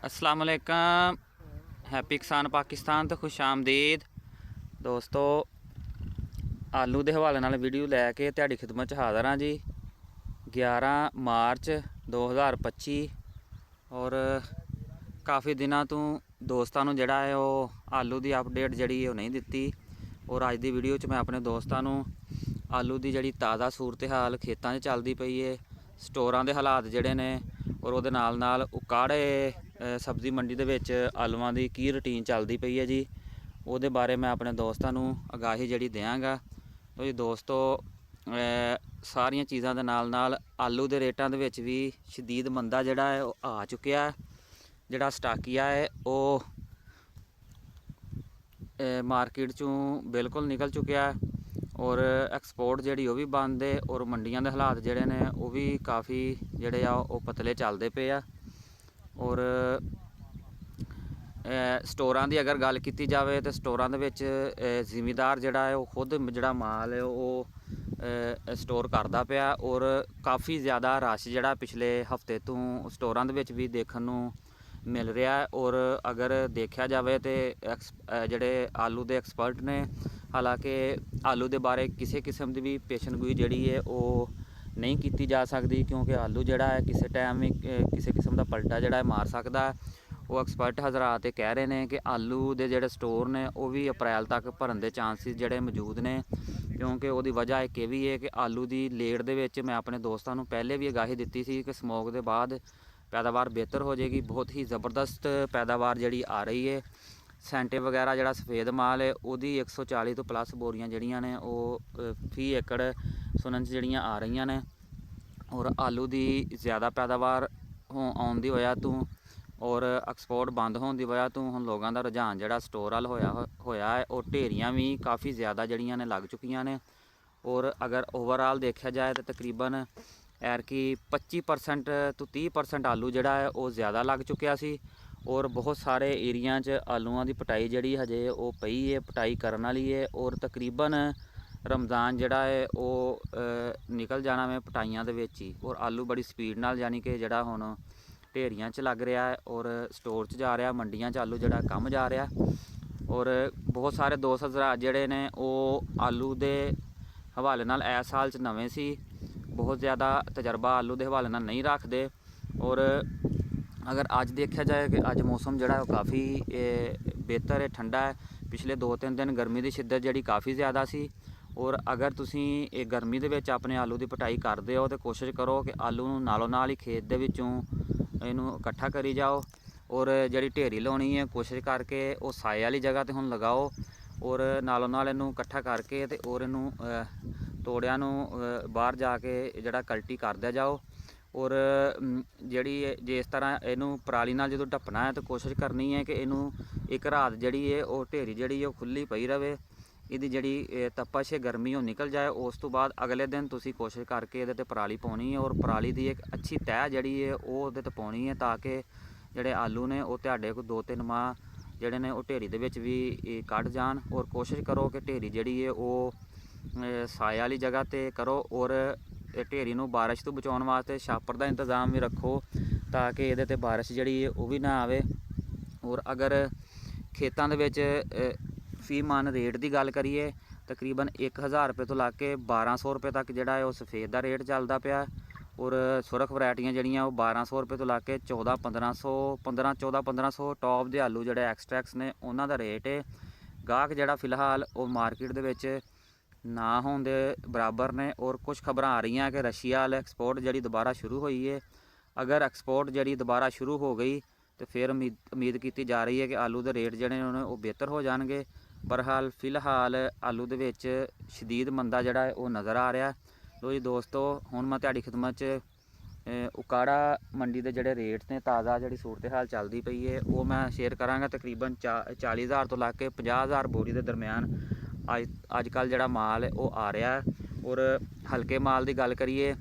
अस्सलाम वालेकुम। हैप्पी किसान पाकिस्तान तो खुश आमदीद दोस्तों। आलू के हवाले नाल वीडियो लैके तुहाडी खिदमत च हाज़र हाँ जी। 11 मार्च 2025 और काफ़ी दिनों तो दोस्तों जिहड़ा है वो आलू की अपडेट जिहड़ी है नहीं दित्ती। और अज की वीडियो च मैं अपने दोस्तों आलू की जिहड़ी ताज़ा सूरत हाल खेतों चलती पई है, स्टोरां दे हालात जिहड़े ने और उहदे नाल नाल उकाड़े सब्जी मंडी दे विच आलूआं दी की रूटीन चलती पई है जी, उहदे बारे मैं अपने दोस्तों आगाही जिहड़ी देंगा। तो जी दोस्तों, सारियां चीज़ां दे नाल नाल आलू दे रेटां दे विच भी शदीद मंदा जिहड़ा है वो आ चुकिया है। जिहड़ा स्टाकिया है वो मार्केट चों बिल्कुल निकल चुकिया है और एक्सपोर्ट जिहड़ी वो भी बंद है और मंडियां दे हालात जिहड़े ने वो भी काफ़ी जिहड़े आ वो पतले चलते पे आ। और स्टोरां की अगर गल की जाए तो स्टोरां दे विच जिमीदार जिहड़ा है वो खुद जिहड़ा माल है वो स्टोर करदा पिया और काफ़ी ज़्यादा रश जिहड़ा पिछले हफ्ते तो स्टोरां दे विच भी देखण नूं मिल रहा है। और अगर देखा जाए तो जिहड़े आलू दे एक्सपर्ट ने, हालांकि आलू दे बारे किसी किस्म की भी पेशनगोई जिहड़ी है वो नहीं की जा सकती, क्योंकि आलू जिहड़ा है किसी टाइम भी किसी किस्म का पलटा जिहड़ा है मार सकता है। वो एक्सपर्ट हज़रात कह रहे हैं कि आलू दे जिहड़े स्टोर ने वो भी अप्रैल तक भरन दे चांसिस जिहड़े मौजूद ने, क्योंकि उसकी वजह एक ये भी है कि आलू की लेट दे विच मैं अपने दोस्तों पहले भी आगाही दी सी कि स्मोक के बाद पैदावार बेहतर हो जाएगी। बहुत ही ज़बरदस्त पैदावार जिहड़ी आ रही है। सेंटे वगैरह जिहड़ा सफ़ेद माल है वही 140 तो प्लस बोरियां जिहड़ियां ने वो फी एकड़ सुनन जिहड़ियां आ रही ने। और आलू की ज़्यादा पैदावार आउण दी वजह तो और एक्सपोर्ट बंद होने की वजह तो हुण लोगों का रुझान जिहड़ा स्टोर वाल होया है और ढेरियां भी काफ़ी ज़्यादा जिहड़ियां ने लग चुकियां ने। और अगर ओवरऑल देखा जाए तो तकरीबन एरकी 25% तो 30% आलू जिहड़ा है वो ज़्यादा लग चुकिया सी। और बहुत सारे एरिया च आलूआं की पटाई जिहड़ी हजे वो पई है, पटाई करन वाली है और तकरीबन रमज़ान जिहड़ा है वो निकल जाना मैं पटाइयां दे विच ही। और आलू बड़ी स्पीड नाल यानी कि जिहड़ा हुण ढेरियां च लग रहा है और स्टोर च जा रहा, मंडियां च आलू जिहड़ा कम जा रहा। और बहुत सारे दोस्त हज़रात जिहड़े ने वो आलू दे हवाले नाल इस साल च नवें सी, बहुत ज़्यादा तजर्बा आलू के हवाले नाल नहीं रखते। और अगर अज देखा जाए कि अज मौसम जिहड़ा काफ़ी बेहतर है, ठंडा है। पिछले 2-3 दिन गर्मी की शिद्दत जिहड़ी काफ़ी ज़्यादा सी। और अगर तुसीं गर्मी दे विच अपने आलू की पटाई करते हो तो कोशिश करो कि आलू नूं नालों नाल ही खेत दे विचों इनू इकट्ठा करी जाओ। और जिहड़ी ढेरी लाउणी है कोशिश करके वो साए वाली जगह ते हुण लगाओ और नालों नाल इनू इकट्ठा करके ते और इनू तोड़िया नूं बाहर जाके जिहड़ा कल्टी करदे जाओ। और जिहड़ी जिस तरह इनू पराली नाल जदों ढप्पना है तो कोशिश करनी है कि इनू एक रात जिहड़ी है वो ढेरी जिहड़ी है खुली पई रहे, इहदी जिहड़ी तपश है गर्मी वो निकल जाए। उस तो बाद अगले दिन तुसीं कोशिश करके इहदे ते पराली पाउणी है और पराली की एक अच्छी तह जिहड़ी है वो उहदे ते पाउणी है, ताकि जिहड़े आलू ने वो तुहाडे कोल 2-3 माह जिहड़े ने वो ढेरी दे विच भी कढ जाण। और कोशिश करो कि ढेरी जिहड़ी है वो साए वाली जगह ते करो और ढेरी नूं बारिश तो बचाउण वास्ते छापर का इंतजाम भी रखो, ताकि इहदे ते बारिश जिहड़ी है वो भी ना आवे। और अगर खेतों दे विच फी मन रेट की गल करिए तकरीबन 1000 रुपये तो लग के 1200 रुपये तक जिहड़ा है वो सफ़ेद का रेट चलता पिया। और सुरख वरायटियां जिहड़ियां वो 1200 रुपये तो लग के 1400 टॉप के आलू जिहड़े एक्सट्रैक्स ने उन्हां दा रेट है। गाहक जिहड़ा फिलहाल वो मार्केट दे विच ना होने दे बराबर ने। और कुछ खबरां आ रही हैं कि रशिया वाल एक्सपोर्ट जिहड़ी दोबारा शुरू हुई है। अगर एक्सपोर्ट जिहड़ी दोबारा शुरू हो गई तो फिर उम्मीद की जा रही है कि आलू के रेट जिहड़े ने वो बेहतर हो जाएंगे। बहरहाल फिलहाल आलू दे विच शदीद मंदा जिहड़ा है वो नज़र आ रहा है। लो जी दोस्तों, हुण मैं तुहाडी खिदमत च उकाड़ा मंडी के जिहड़े रेट ने ताज़ा जिहड़ी सूरत हाल चलती पई है वो मैं शेयर करांगा। तकरीबन 40,000 तो लग के 50,000 बोरी के दरम्यान अजकल जिहड़ा माल है वो आ रहा है। और हल्के माल की गल करिए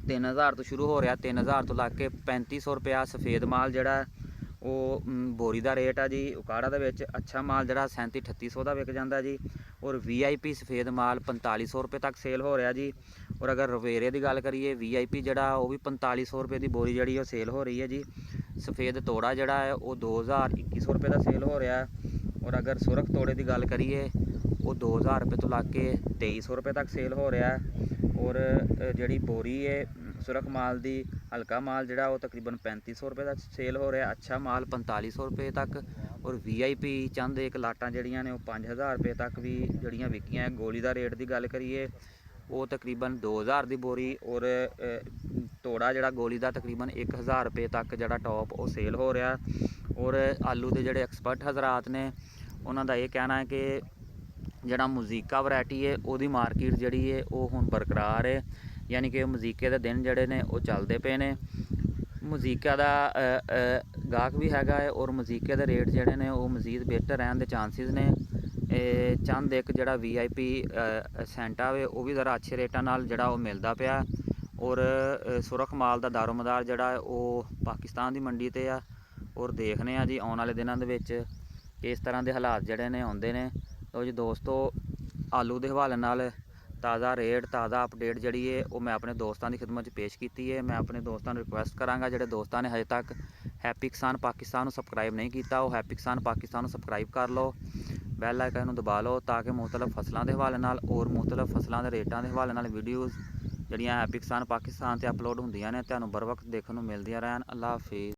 3000 तो शुरू हो रहा, 3000 तो लग के 3500 रुपया सफ़ेद माल जिहड़ा वो बोरी का रेट है जी। उकाड़ा दे विच अच्छा माल जिहड़ा 3700-3800 का विक जाता जी। और VIP सफ़ेद माल 4500 रुपये तक सेल हो रहा जी। और अगर रवेरे की गल करिए VIP जिहड़ा वो भी 4500 रुपये की बोरी जिहड़ी वो सेल हो रही है जी। ਸਫੇਦ ਤੋੜਾ ਜਿਹੜਾ ਹੈ ਉਹ 2100 ਰੁਪਏ ਦਾ ਸੇਲ ਹੋ ਰਿਹਾ ਹੈ। ਔਰ ਅਗਰ ਸੁਰਖ ਤੋੜੇ ਦੀ ਗੱਲ ਕਰੀਏ ਉਹ 2000 ਰੁਪਏ ਤੋਂ ਲੱਗ ਕੇ 2300 ਰੁਪਏ ਤੱਕ ਸੇਲ ਹੋ ਰਿਹਾ ਹੈ। ਔਰ ਜਿਹੜੀ ਬੋਰੀ ਹੈ ਸੁਰਖ ਮਾਲ ਦੀ, ਹਲਕਾ ਮਾਲ ਜਿਹੜਾ ਉਹ ਤਕਰੀਬਨ 3500 ਰੁਪਏ ਦਾ ਸੇਲ ਹੋ ਰਿਹਾ, ਅੱਛਾ ਮਾਲ 4500 ਰੁਪਏ ਤੱਕ। ਔਰ VIP ਚੰਦ ਇੱਕ ਲਾਟਾਂ ਜਿਹੜੀਆਂ ਨੇ ਉਹ 5000 ਰੁਪਏ ਤੱਕ ਵੀ ਜਿਹੜੀਆਂ ਵਿਕੀਆਂ। ਗੋਲੀ ਦਾ ਰੇਟ ਦੀ ਗੱਲ ਕਰੀਏ ਉਹ ਤਕਰੀਬਨ 2000 ਦੀ ਬੋਰੀ, ਔਰ ਤੋੜਾ ਜਿਹੜਾ ਗੋਲੀ ਦਾ ਤਕਰੀਬਨ 1000 ਰੁਪਏ ਤੱਕ ਜਿਹੜਾ ਟੌਪ ਉਹ ਸੇਲ ਹੋ ਰਿਹਾ। ਔਰ ਆਲੂ ਦੇ ਜਿਹੜੇ ਐਕਸਪਰਟ ਹਜ਼ਰਾਤ ਨੇ ਉਹਨਾਂ ਦਾ ਇਹ ਕਹਿਣਾ ਹੈ ਕਿ ਜਿਹੜਾ ਮਜ਼ੀਕਾ ਵੈਰਾਈਟੀ ਹੈ ਉਹਦੀ ਮਾਰਕੀਟ ਜਿਹੜੀ ਹੈ ਉਹ ਹੁਣ ਬਰਕਰਾਰ ਹੈ, ਯਾਨੀ ਕਿ ਮਜ਼ੀਕੇ ਦੇ ਦਿਨ ਜਿਹੜੇ ਨੇ ਉਹ ਚੱਲਦੇ ਪਏ ਨੇ। ਮਜ਼ੀਕਾ ਦਾ ਗਾਹਕ ਵੀ ਹੈਗਾ ਹੈ, ਔਰ ਮਜ਼ੀਕੇ ਦੇ ਰੇਟ ਜਿਹੜੇ ਨੇ ਉਹ ਮਜ਼ੀਦ ਬਿਹਤਰ ਰਹਿਣ ਦੇ ਚਾਂਸਿਸ ਨੇ। ਚੰਦ ਇੱਕ ਜਿਹੜਾ VIP ਸੈਂਟਾ ਵੇ ਉਹ ਵੀ ਜ਼ਰਾ ਅੱਛੇ ਰੇਟਾਂ ਨਾਲ ਜਿਹੜਾ ਉਹ ਮਿਲਦਾ ਪਿਆ। ਔਰ ਸੁਰਖ ਮਾਲ ਦਾ ਦਾਰੋਮਦਾਰ ਜਿਹੜਾ ਹੈ ਉਹ ਪਾਕਿਸਤਾਨ ਦੀ ਮੰਡੀ 'ਤੇ ਆ। ਔਰ ਦੇਖਦੇ ਹਾਂ ਜੀ ਆਉਣ ਵਾਲੇ ਦਿਨਾਂ ਦੇ ਵਿੱਚ ਇਸ ਤਰ੍ਹਾਂ ਦੇ ਹਾਲਾਤ ਜਿਹੜੇ ਨੇ ਆਉਂਦੇ ਨੇ। ਤੋ ਜੀ ਦੋਸਤੋ, ਆਲੂ ਦੇ ਹਵਾਲੇ ਨਾਲ ਤਾਜ਼ਾ ਰੇਟ, ਤਾਜ਼ਾ ਅਪਡੇਟ ਜਿਹੜੀ ਹੈ ਉਹ ਮੈਂ ਆਪਣੇ ਦੋਸਤਾਂ ਦੀ ਖਿਦਮਤ 'ਚ ਪੇਸ਼ ਕੀਤੀ ਹੈ। ਮੈਂ ਆਪਣੇ ਦੋਸਤਾਂ ਨੂੰ ਰਿਕੁਐਸਟ ਕਰਾਂਗਾ, ਜਿਹੜੇ ਦੋਸਤਾਂ ਨੇ ਹਜੇ ਤੱਕ ਹੈਪੀ ਕਿਸਾਨ ਪਾਕਿਸਤਾਨ ਨੂੰ ਸਬਸਕ੍ਰਾਈਬ ਨਹੀਂ ਕੀਤਾ ਉਹ ਹੈਪੀ ਕਿਸਾਨ ਪਾਕਿਸਤਾਨ ਨੂੰ ਸਬਸਕ੍ਰਾਈਬ ਕਰ ਲਓ, ਬੈਲ ਆਈਕਨ ਨੂੰ ਦਬਾ ਲਓ, ਤਾਂ ਕਿ ਮੁਖਤਲਿਫ ਫਸਲਾਂ ਦੇ ਹਵਾਲੇ ਨਾਲ ਔਰ ਮੁਖਤਲਿਫ ਫਸਲਾਂ ਦੇ ਰੇਟਾਂ ਦੇ ਹਵਾਲੇ ਨਾਲ ਵੀਡੀਓਜ਼ ਜਿਹੜੀਆਂ ਹੈਪੀ ਕਿਸਾਨ ਪਾਕਿਸਤਾਨ 'ਤੇ ਅਪਲੋਡ ਹੁੰਦੀਆਂ ਨੇ ਤੁਹਾਨੂੰ ਬਰ ਵਕਤ ਦੇਖਣ ਨੂੰ ਮਿਲਦੀਆਂ ਰਹਿਣ। ਅੱਲਾ ਹਾਫਿਜ਼।